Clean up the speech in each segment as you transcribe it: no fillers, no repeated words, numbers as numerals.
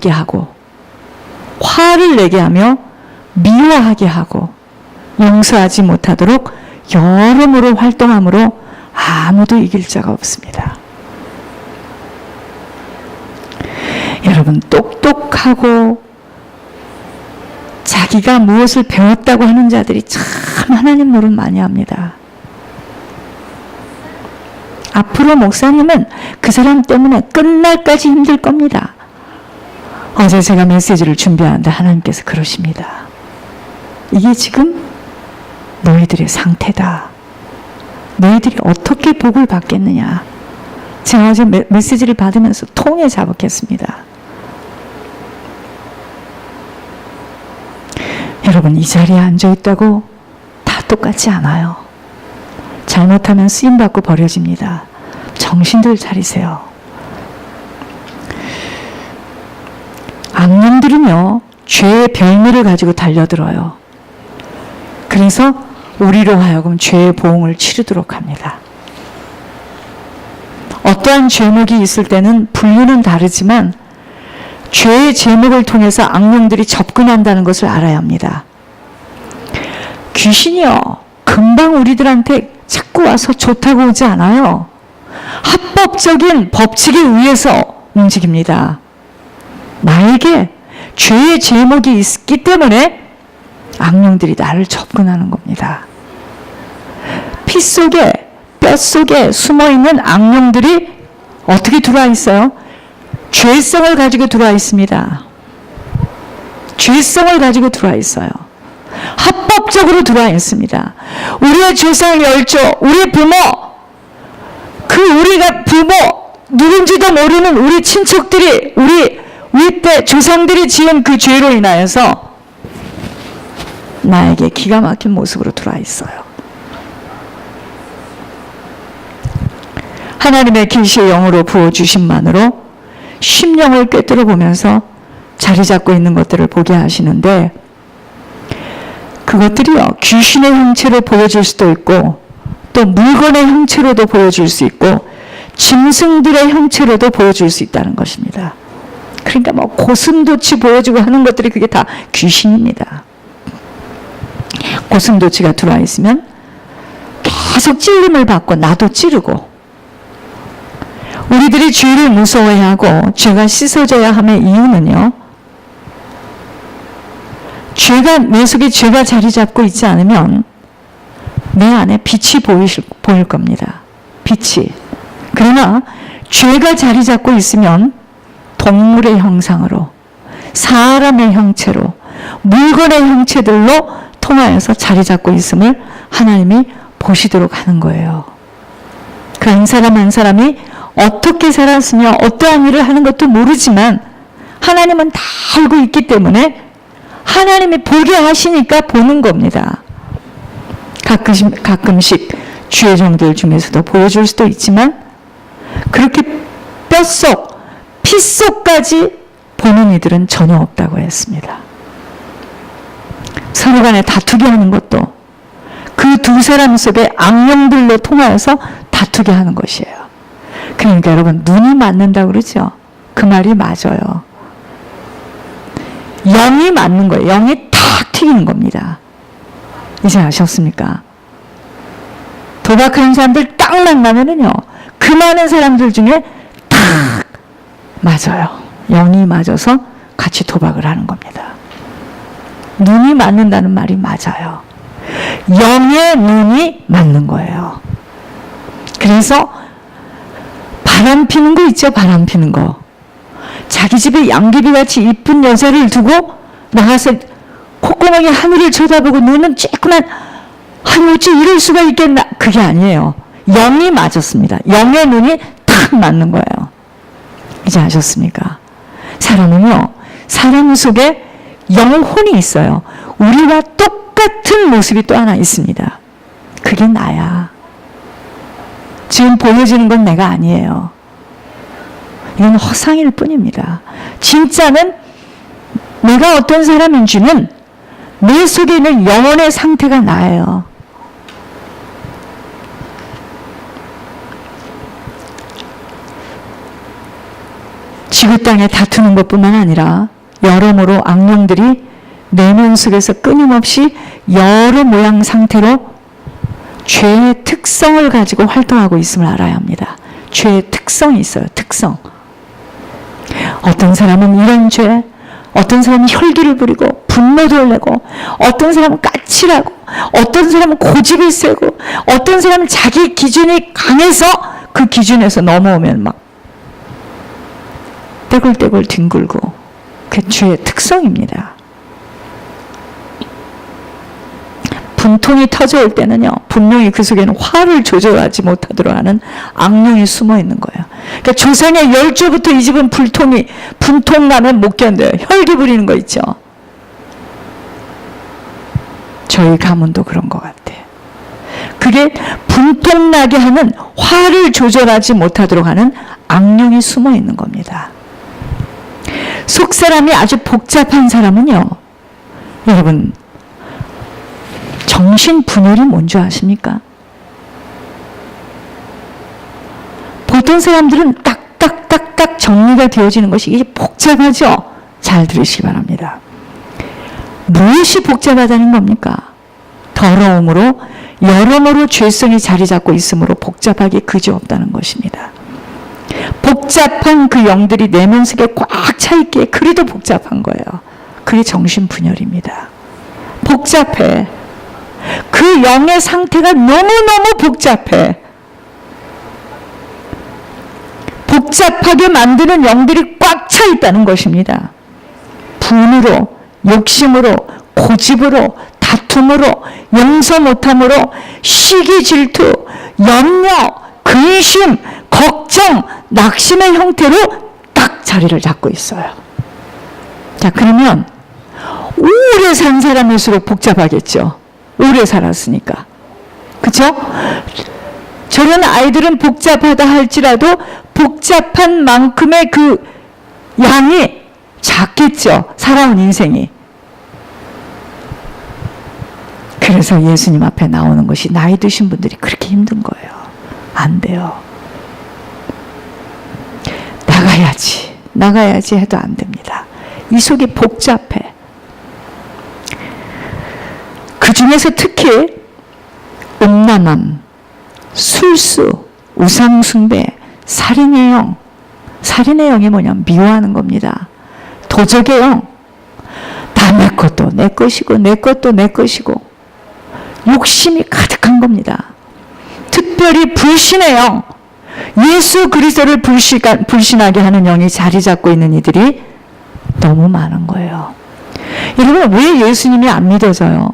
내게 하고 화를 내게 하며 미워하게 하고 용서하지 못하도록 여러모로 활동함으로 아무도 이길 자가 없습니다. 여러분, 똑똑하고 자기가 무엇을 배웠다고 하는 자들이 참 하나님 노릇 많이 합니다. 앞으로 목사님은 그 사람 때문에 끝날까지 힘들 겁니다. 어제 제가 메시지를 준비하는데 하나님께서 그러십니다. 이게 지금 너희들의 상태다. 너희들이 어떻게 복을 받겠느냐. 제가 어제 메시지를 받으면서 통에 자복했습니다. 여러분, 이 자리에 앉아있다고 다 똑같지 않아요. 잘못하면 쓰임받고 버려집니다. 정신들 차리세요. 악령들은요, 죄의 별미를 가지고 달려들어요. 그래서 우리로 하여금 죄의 보응을 치르도록 합니다. 어떠한 죄목이 있을 때는 분류는 다르지만 죄의 제목을 통해서 악령들이 접근한다는 것을 알아야 합니다. 귀신이요, 금방 우리들한테 자꾸 와서 좋다고 오지 않아요. 합법적인 법칙에 의해서 움직입니다. 나에게 죄의 제목이 있기 때문에 악령들이 나를 접근하는 겁니다. 피 속에, 뼈 속에 숨어있는 악령들이 어떻게 들어와 있어요? 죄성을 가지고 들어와 있습니다. 죄성을 가지고 들어와 있어요. 합법적으로 들어와 있습니다. 우리의 조상 열조, 우리 부모, 우리가 부모, 누군지도 모르는 우리 친척들이, 우리 윗대 조상들이 지은 그 죄로 인하여서 나에게 기가 막힌 모습으로 들어와 있어요. 하나님의 계시의 영으로 부어주심만으로 심령을 꿰뚫어 보면서 자리 잡고 있는 것들을 보게 하시는데, 그것들이요, 귀신의 형체로 보여줄 수도 있고 또 물건의 형체로도 보여줄 수 있고 짐승들의 형체로도 보여줄 수 있다는 것입니다. 그러니까 뭐 고슴도치 보여주고 하는 것들이 그게 다 귀신입니다. 고슴도치가 들어와 있으면 계속 찔림을 받고 나도 찌르고, 우리들이 죄를 무서워해야 하고 죄가 씻어져야 함의 이유는요, 내 속에 죄가 자리 잡고 있지 않으면 내 안에 빛이 보일 겁니다. 빛이. 그러나 죄가 자리 잡고 있으면 동물의 형상으로, 사람의 형체로, 물건의 형체들로 통하여서 자리 잡고 있음을 하나님이 보시도록 하는 거예요. 그 한 사람 한 사람이 어떻게 살았으며 어떠한 일을 하는 것도 모르지만 하나님은 다 알고 있기 때문에 하나님이 보게 하시니까 보는 겁니다. 가끔씩 주의 종들 중에서도 보여줄 수도 있지만 그렇게 뼛속, 피속까지 보는 이들은 전혀 없다고 했습니다. 서로 간에 다투게 하는 것도 그 두 사람 속에 악령들로 통하여서 다투게 하는 것이에요. 그러니까 여러분, 눈이 맞는다고 그러죠? 그 말이 맞아요. 영이 맞는 거예요. 영이 탁 튀기는 겁니다. 이제 아셨습니까? 도박하는 사람들 딱 만나면은요, 그 많은 사람들 중에 탁 맞아요. 영이 맞아서 같이 도박을 하는 겁니다. 눈이 맞는다는 말이 맞아요. 영의 눈이 맞는 거예요. 그래서 바람 피는 거 있죠? 바람 피는 거. 자기 집에 양귀비같이 이쁜 여자를 두고 나가서 콧구멍에 하늘을 쳐다보고 눈은 쬐끄만, 어찌 이럴 수가 있겠나. 그게 아니에요. 영이 맞았습니다. 영의 눈이 탁 맞는 거예요. 이제 아셨습니까? 사람은요, 사람 속에 영혼이 있어요. 우리와 똑같은 모습이 또 하나 있습니다. 그게 나야. 지금 보여지는 건 내가 아니에요. 이건 허상일 뿐입니다. 진짜는 내가 어떤 사람인지는 내 속에 있는 영혼의 상태가 나예요. 지구 땅에 다투는 것뿐만 아니라 여러모로 악령들이 내면 속에서 끊임없이 여러 모양 상태로 죄의 특성을 가지고 활동하고 있음을 알아야 합니다. 죄의 특성이 있어요. 특성. 어떤 사람은 이런 죄, 어떤 사람은 혈기를 부리고 분노도 내고, 어떤 사람은 까칠하고, 어떤 사람은 고집이 세고, 어떤 사람은 자기 기준이 강해서 그 기준에서 넘어오면 막 떼굴떼굴 뒹굴고, 그게 죄의 특성입니다. 분통이 터져올 때는요, 분명히 그 속에는 화를 조절하지 못하도록 하는 악령이 숨어 있는 거예요. 그러니까 조상의 열조부터 이 집은 분통 나면 못 견뎌요. 혈기 부리는 거 있죠. 저희 가문도 그런 것 같아. 그게 분통 나게 하는, 화를 조절하지 못하도록 하는 악령이 숨어 있는 겁니다. 속사람이 아주 복잡한 사람은요, 여러분, 정신분열이 뭔지 아십니까? 보통 사람들은 딱딱딱딱 정리가 되어지는 것이 이게 복잡하죠? 잘 들으시기 바랍니다. 무엇이 복잡하다는 겁니까? 더러움으로 여러모로 죄성이 자리 잡고 있으므로 복잡하기 그지없다는 것입니다. 복잡한 그 영들이 내면 속에 꽉 차 있기에 그래도 복잡한 거예요. 그게 정신분열입니다. 복잡해. 그 영의 상태가 너무너무 복잡해. 복잡하게 만드는 영들이 꽉 차 있다는 것입니다. 분으로, 욕심으로, 고집으로, 다툼으로, 용서 못함으로, 시기 질투, 염려, 근심, 걱정, 낙심의 형태로 딱 자리를 잡고 있어요. 자, 그러면 오래 산 사람일수록 복잡하겠죠. 오래 살았으니까. 그쵸? 저런 아이들은 복잡하다 할지라도 복잡한 만큼의 그 양이 작겠죠. 살아온 인생이. 그래서 예수님 앞에 나오는 것이 나이 드신 분들이 그렇게 힘든 거예요. 안 돼요. 나가야지 해도 안 됩니다. 이 속이 복잡해. 그 중에서 특히 음란함, 술수, 우상숭배, 살인의 영. 살인의 영이 뭐냐면 미워하는 겁니다. 도적의 영. 다 내 것도 내 것이고 내 것도 내 것이고 욕심이 가득한 겁니다. 특별히 불신의 영. 예수 그리스도를 불신하게 하는 영이 자리 잡고 있는 이들이 너무 많은 거예요. 여러분, 왜 예수님이 안 믿어져요?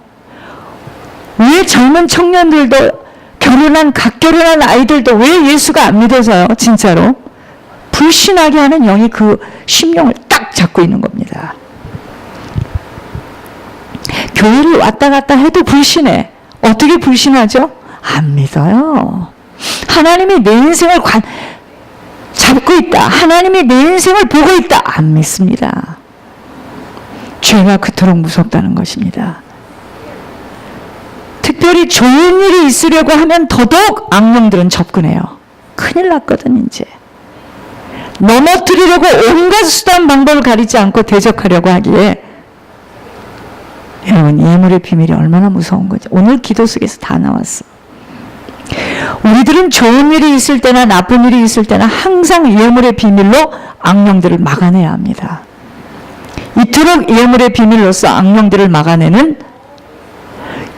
왜 젊은 청년들도 갓결혼한 아이들도 왜 예수가 안 믿어져요? 진짜로 불신하게 하는 영이 그 심령을 딱 잡고 있는 겁니다. 교회를 왔다 갔다 해도 불신해. 어떻게 불신하죠? 안 믿어요. 하나님이 내 인생을 잡고 있다. 하나님이 내 인생을 보고 있다. 안 믿습니다. 죄가 그토록 무섭다는 것입니다. 특별히 좋은 일이 있으려고 하면 더더욱 악령들은 접근해요. 큰일 났거든 이제. 넘어뜨리려고 온갖 수단 방법을 가리지 않고 대적하려고 하기에, 여러분, 예물의 비밀이 얼마나 무서운 거죠. 오늘 기도 속에서 다 나왔어. 우리들은 좋은 일이 있을 때나 나쁜 일이 있을 때나 항상 예물의 비밀로 악령들을 막아내야 합니다. 이토록 예물의 비밀로서 악령들을 막아내는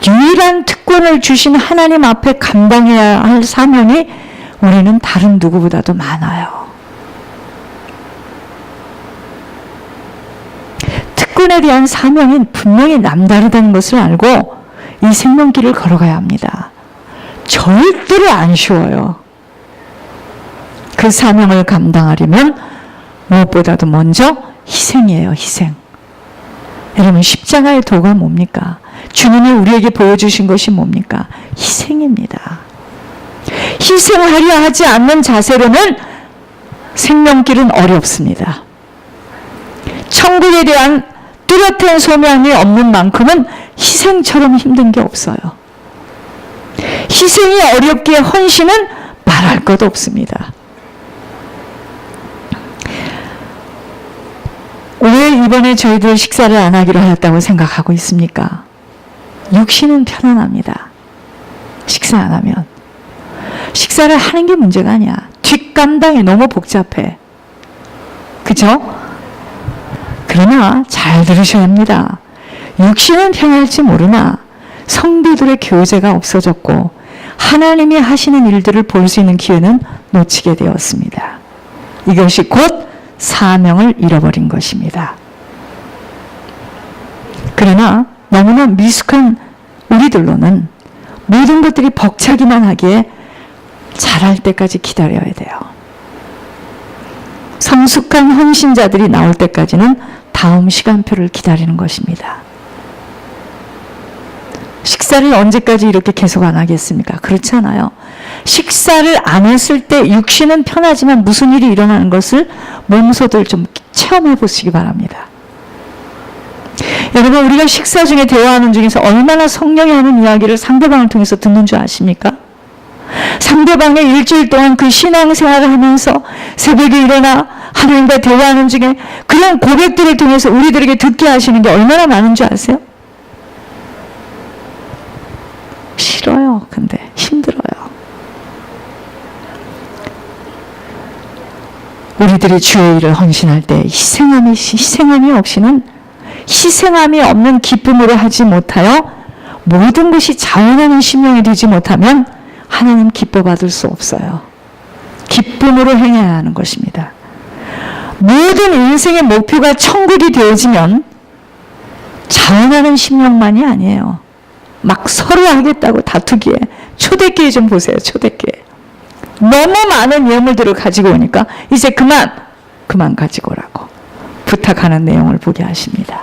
유일한 특권을 주신 하나님 앞에 감당해야 할 사명이 우리는 다른 누구보다도 많아요. 특권에 대한 사명이 분명히 남다르다는 것을 알고 이 생명길을 걸어가야 합니다. 절대로 안 쉬워요. 그 사명을 감당하려면 무엇보다도 먼저 희생이에요. 희생. 여러분, 십자가의 도가 뭡니까? 주님이 우리에게 보여주신 것이 뭡니까? 희생입니다. 희생하려 하지 않는 자세로는 생명길은 어렵습니다. 천국에 대한 뚜렷한 소명이 없는 만큼은 희생처럼 힘든 게 없어요. 희생이 어렵기에 헌신은 말할 것 없습니다. 왜 이번에 저희들 식사를 안 하기로 하였다고 생각하고 있습니까? 육신은 편안합니다. 식사 안 하면. 식사를 하는 게 문제가 아니야. 뒷감당이 너무 복잡해. 그죠? 그러나 잘 들으셔야 합니다. 육신은 편할지 모르나 성도들의 교제가 없어졌고 하나님이 하시는 일들을 볼 수 있는 기회는 놓치게 되었습니다. 이것이 곧 사명을 잃어버린 것입니다. 그러나 너무나 미숙한 우리들로는 모든 것들이 벅차기만 하기에 잘할 때까지 기다려야 돼요. 성숙한 헌신자들이 나올 때까지는 다음 시간표를 기다리는 것입니다. 식사를 언제까지 이렇게 계속 안 하겠습니까? 그렇지 않아요. 식사를 안 했을 때 육신은 편하지만 무슨 일이 일어나는 것을 몸소들 좀 체험해 보시기 바랍니다. 여러분, 우리가 식사 중에 대화하는 중에서 얼마나 성령이 하는 이야기를 상대방을 통해서 듣는 줄 아십니까? 상대방의 일주일 동안 그 신앙생활을 하면서 새벽에 일어나 하나님과 대화하는 중에 그런 고백들을 통해서 우리들에게 듣게 하시는 게 얼마나 많은 줄 아세요? 싫어요. 근데 힘들어요. 우리들이 주의 일을 헌신할 때 희생함이 없이는 희생함이 없는 기쁨으로 하지 못하여 모든 것이 자원하는 심령이 되지 못하면 하나님 기뻐 받을 수 없어요. 기쁨으로 행해야 하는 것입니다. 모든 인생의 목표가 천국이 되어지면 자원하는 심령만이 아니에요. 막 서로 하겠다고 다투기에 초대교회 좀 보세요. 초대교회. 너무 많은 예물들을 가지고 오니까 이제 그만 가지고 오라고 부탁하는 내용을 보게 하십니다.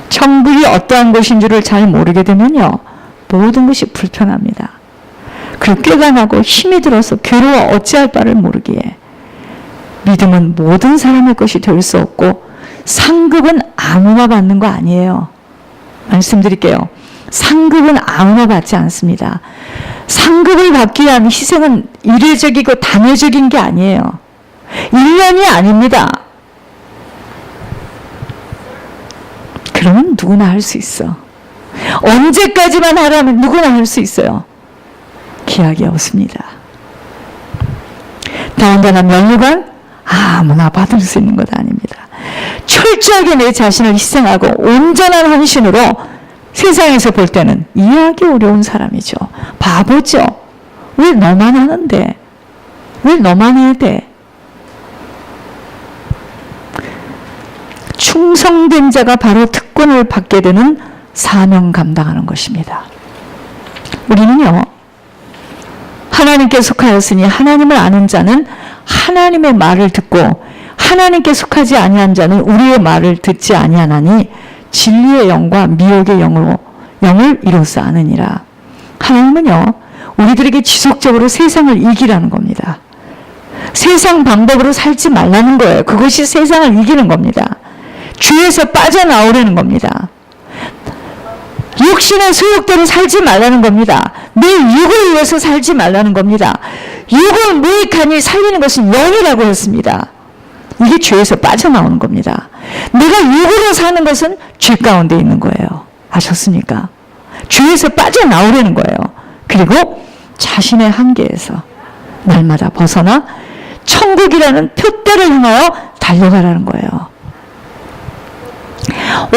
천국이 어떠한 곳인 줄을 잘 모르게 되면요, 모든 것이 불편합니다. 그리고 꾀관하고 힘이 들어서 괴로워 어찌할 바를 모르기에 믿음은 모든 사람의 것이 될 수 없고 상급은 아무나 받는 거 아니에요. 말씀드릴게요. 상급은 아무나 받지 않습니다. 상급을 받기 위한 희생은 이례적이고 단회적인 게 아니에요. 1년이 아닙니다. 그러면 누구나 할 수 있어. 언제까지만 하라면 누구나 할 수 있어요. 기약이 없습니다. 더군다나 면류관 아무나 받을 수 있는 것 아닙니다. 철저하게 내 자신을 희생하고 온전한 헌신으로 세상에서 볼 때는 이해하기 어려운 사람이죠. 바보죠. 왜 너만 하는데? 왜 너만 해야 돼? 충성된 자가 바로 특권을 받게 되는 사명 감당하는 것입니다. 우리는요, 하나님께 속하였으니 하나님을 아는 자는 하나님의 말을 듣고 하나님께 속하지 아니한 자는 우리의 말을 듣지 아니하나니 진리의 영과 미혹의 영을 이로써 아느니라. 하나님은요, 우리들에게 지속적으로 세상을 이기라는 겁니다. 세상 방법으로 살지 말라는 거예요. 그것이 세상을 이기는 겁니다. 죄에서 빠져나오려는 겁니다. 육신의 소욕대로 살지 말라는 겁니다. 내 육을 위해서 살지 말라는 겁니다. 육을 무익하니 살리는 것은 영이라고 했습니다. 이게 죄에서 빠져나오는 겁니다. 내가 육으로 사는 것은 죄 가운데 있는 거예요. 아셨습니까? 죄에서 빠져나오려는 거예요. 그리고 자신의 한계에서 날마다 벗어나 천국이라는 표대를 향하여 달려가라는 거예요.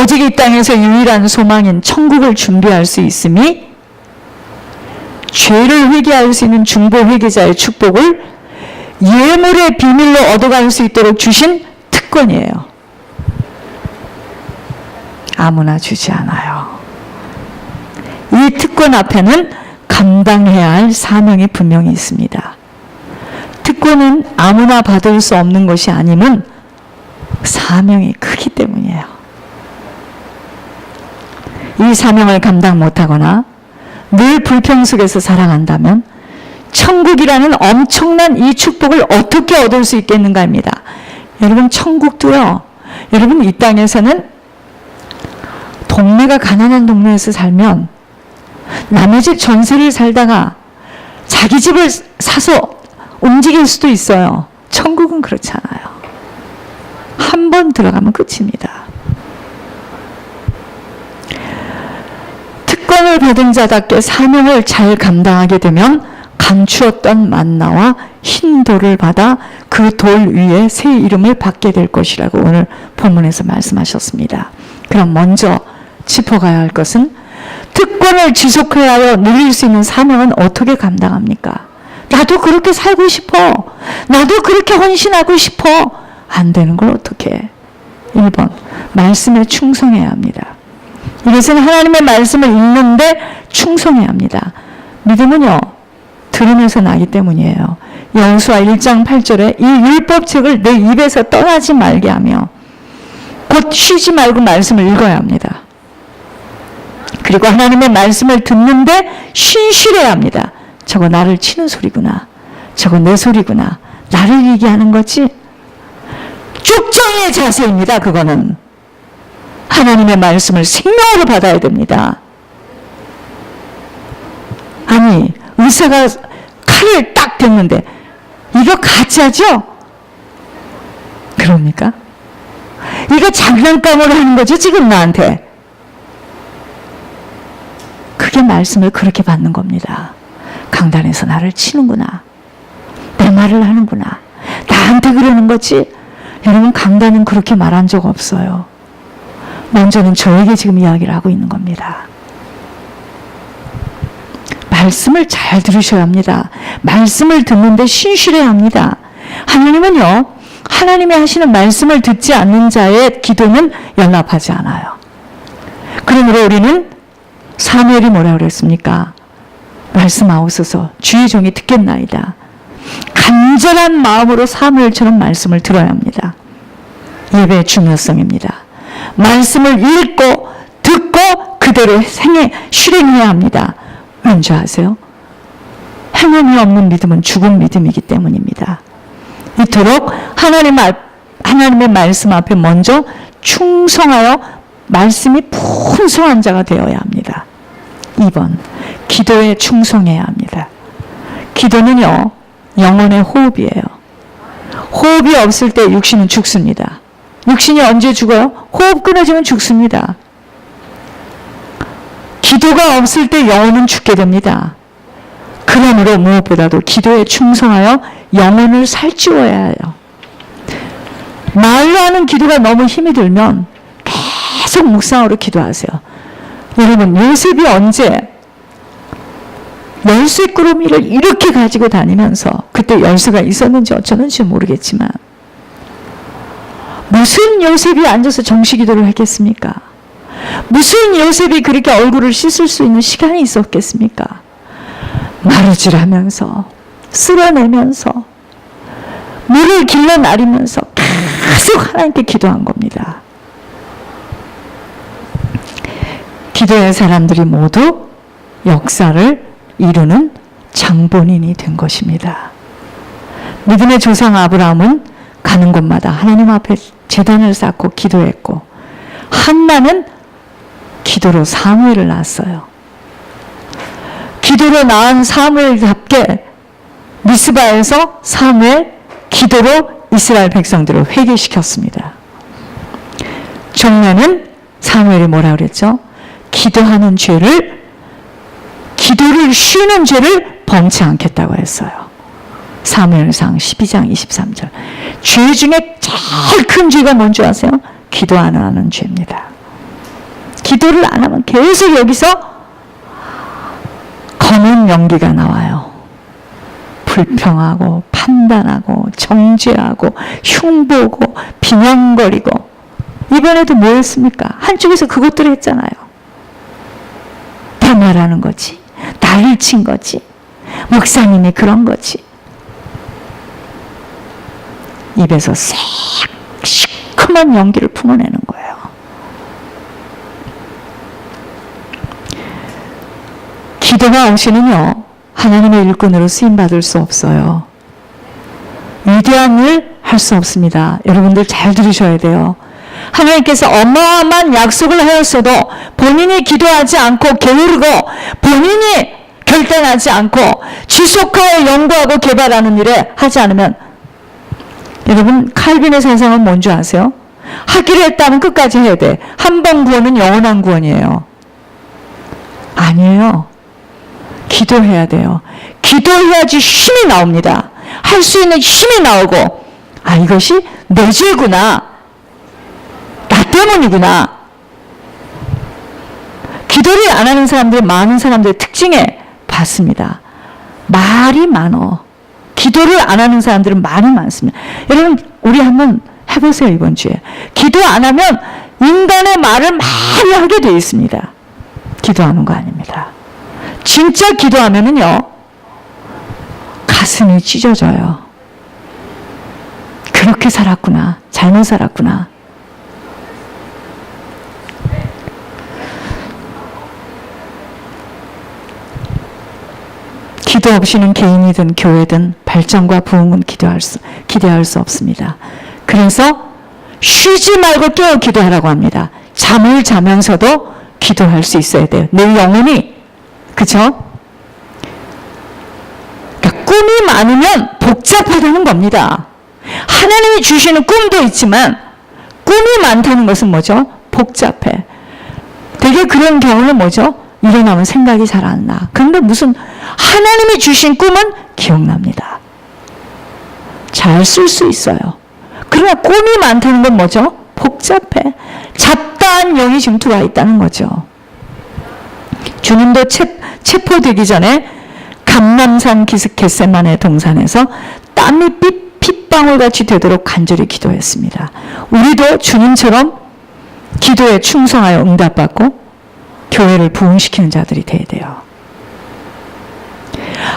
오직 이 땅에서 유일한 소망인 천국을 준비할 수 있음이 죄를 회개할 수 있는 중보 회개자의 축복을 예물의 비밀로 얻어갈 수 있도록 주신 특권이에요. 아무나 주지 않아요. 이 특권 앞에는 감당해야 할 사명이 분명히 있습니다. 특권은 아무나 받을 수 없는 것이 아님은 사명이 크기 때문이에요. 이 사명을 감당 못하거나 늘 불평 속에서 살아간다면 천국이라는 엄청난 이 축복을 어떻게 얻을 수 있겠는가입니다. 여러분, 천국도요, 여러분 이 땅에서는 동네가 가난한 동네에서 살면 남의 집 전세를 살다가 자기 집을 사서 움직일 수도 있어요. 천국은 그렇지 않아요. 한 번 들어가면 끝입니다. 특권을 받은 자답게 사명을 잘 감당하게 되면 감추었던 만나와 흰 돌을 받아 그 돌 위에 새 이름을 받게 될 것이라고 오늘 본문에서 말씀하셨습니다. 그럼 먼저 짚어가야 할 것은 특권을 지속하여 누릴 수 있는 사명은 어떻게 감당합니까? 나도 그렇게 살고 싶어. 나도 그렇게 헌신하고 싶어. 안 되는 걸 어떻게 해? 1번, 말씀에 충성해야 합니다. 이것은 하나님의 말씀을 읽는데 충성해야 합니다. 믿음은요, 들으면서 나기 때문이에요. 여호수아 1장 8절에 이 율법책을 내 입에서 떠나지 말게 하며 곧 쉬지 말고 말씀을 읽어야 합니다. 그리고 하나님의 말씀을 듣는데 신실해야 합니다. 저거 나를 치는 소리구나. 저거 내 소리구나. 나를 얘기하는 거지. 쭉정의 자세입니다. 그거는. 하나님의 말씀을 생명으로 받아야 됩니다. 아니, 의사가 칼을 딱 댔는데 이거 가짜죠? 그럽니까? 이거 장난감으로 하는 거죠, 지금 나한테. 그게 말씀을 그렇게 받는 겁니다. 강단에서 나를 치는구나. 내 말을 하는구나. 나한테 그러는 거지. 여러분, 강단은 그렇게 말한 적 없어요. 먼저는 저에게 지금 이야기를 하고 있는 겁니다. 말씀을 잘 들으셔야 합니다. 말씀을 듣는데 신실해야 합니다. 하나님은요, 하나님이 하시는 말씀을 듣지 않는 자의 기도는 연락하지 않아요. 그러므로 우리는 사무엘이 뭐라고 그랬습니까? 말씀하옵소서 주의 종이 듣겠나이다. 간절한 마음으로 사무엘처럼 말씀을 들어야 합니다. 예배의 중요성입니다. 말씀을 읽고 듣고 그대로 실행해야 합니다. 왠지 아세요? 행함이 없는 믿음은 죽은 믿음이기 때문입니다. 이토록 하나님의 말씀 앞에 먼저 충성하여 말씀이 풍성한 자가 되어야 합니다. 2번, 기도에 충성해야 합니다. 기도는요, 영혼의 호흡이에요. 호흡이 없을 때 육신은 죽습니다. 육신이 언제 죽어요? 호흡 끊어지면 죽습니다. 기도가 없을 때 영혼은 죽게 됩니다. 그러므로 무엇보다도 기도에 충성하여 영혼을 살찌워야 해요. 말로 하는 기도가 너무 힘이 들면 계속 묵상으로 기도하세요. 여러분, 요셉이 언제 열쇠 꾸러미를 이렇게 가지고 다니면서 그때 열쇠가 있었는지 어쩌는지 모르겠지만 무슨 요셉이 앉아서 정시기도를 했겠습니까? 무슨 요셉이 그렇게 얼굴을 씻을 수 있는 시간이 있었겠습니까? 마르질하면서 쓸어내면서 물을 길러내리면서 계속 하나님께 기도한 겁니다. 기도의 사람들이 모두 역사를 이루는 장본인이 된 것입니다. 믿음의 조상 아브라함은 가는 곳마다 하나님 앞에 제단을 쌓고 기도했고, 한나는 기도로 사무엘을 낳았어요. 기도로 낳은 사무엘답게 미스바에서 사무엘 기도로 이스라엘 백성들을 회개시켰습니다. 종려는 사무엘이 뭐라 그랬죠? 기도를 쉬는 죄를 범치 않겠다고 했어요. 사무엘상 12장 23절. 죄 중에 제일 큰 죄가 뭔지 아세요? 기도 안 하는 죄입니다. 기도를 안 하면 계속 여기서 검은 연기가 나와요. 불평하고 판단하고 정죄하고 흉보고 비명거리고. 이번에도 뭐 했습니까? 한쪽에서 그것들을 했잖아요. 내 말하는 거지. 나를 친 거지. 목사님이 그런 거지. 입에서 시큼한 연기를 품어내는 거예요. 기도가 없이는요, 하나님의 일꾼으로 쓰임받을 수 없어요. 위대한 일 할 수 없습니다. 여러분들 잘 들으셔야 돼요. 하나님께서 어마어마한 약속을 하였어도 본인이 기도하지 않고 게으르고 본인이 결단하지 않고 지속하여 연구하고 개발하는 일에 하지 않으면, 여러분 칼빈의 사상은 뭔지 아세요? 하기로 했다면 끝까지 해야 돼. 한 번 구원은 영원한 구원이에요. 아니에요. 기도해야 돼요. 기도해야지 힘이 나옵니다. 할 수 있는 힘이 나오고, 아, 이것이 내 죄구나. 나 때문이구나. 기도를 안 하는 사람들은 많은 사람들의 특징에 봤습니다. 말이 많어. 기도를 안 하는 사람들은 말이 많습니다. 여러분, 우리 한번 해보세요, 이번 주에. 기도 안 하면 인간의 말을 많이 하게 되어 있습니다. 기도하는 거 아닙니다. 진짜 기도하면은요, 가슴이 찢어져요. 그렇게 살았구나. 잘못 살았구나. 기도 없이는 개인이든 교회든 발전과 부흥은 기대할 수 없습니다. 그래서 쉬지 말고 깨어 기도하라고 합니다. 잠을 자면서도 기도할 수 있어야 돼요. 내 영혼이, 그쵸? 그러니까 꿈이 많으면 복잡하다는 겁니다. 하나님이 주시는 꿈도 있지만 꿈이 많다는 것은 뭐죠? 복잡해. 되게 그런 경우는 뭐죠? 일어나면 생각이 잘 안 나. 그런데 무슨 하나님이 주신 꿈은 기억납니다. 잘 쓸 수 있어요. 그러나 꿈이 많다는 건 뭐죠? 복잡해. 잡다한 영이 지금 들어와 있다는 거죠. 주님도 체포되기 전에 감람산 겟세마네 동산에서 땀이 핏방울같이 되도록 간절히 기도했습니다. 우리도 주님처럼 기도에 충성하여 응답받고 교회를 부흥시키는 자들이 돼야 돼요.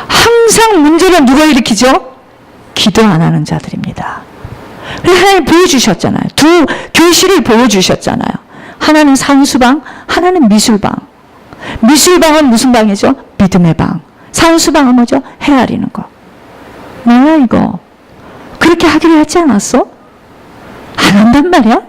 항상 문제는 누가 일으키죠? 기도 안 하는 자들입니다. 하나님 보여주셨잖아요. 두 교실을 보여주셨잖아요. 하나는 산수방, 하나는 미술방. 미술방은 무슨 방이죠? 믿음의 방. 산수방은 뭐죠? 헤아리는 거. 뭐야 이거? 그렇게 하기로 했지 않았어? 안 한단 말이야?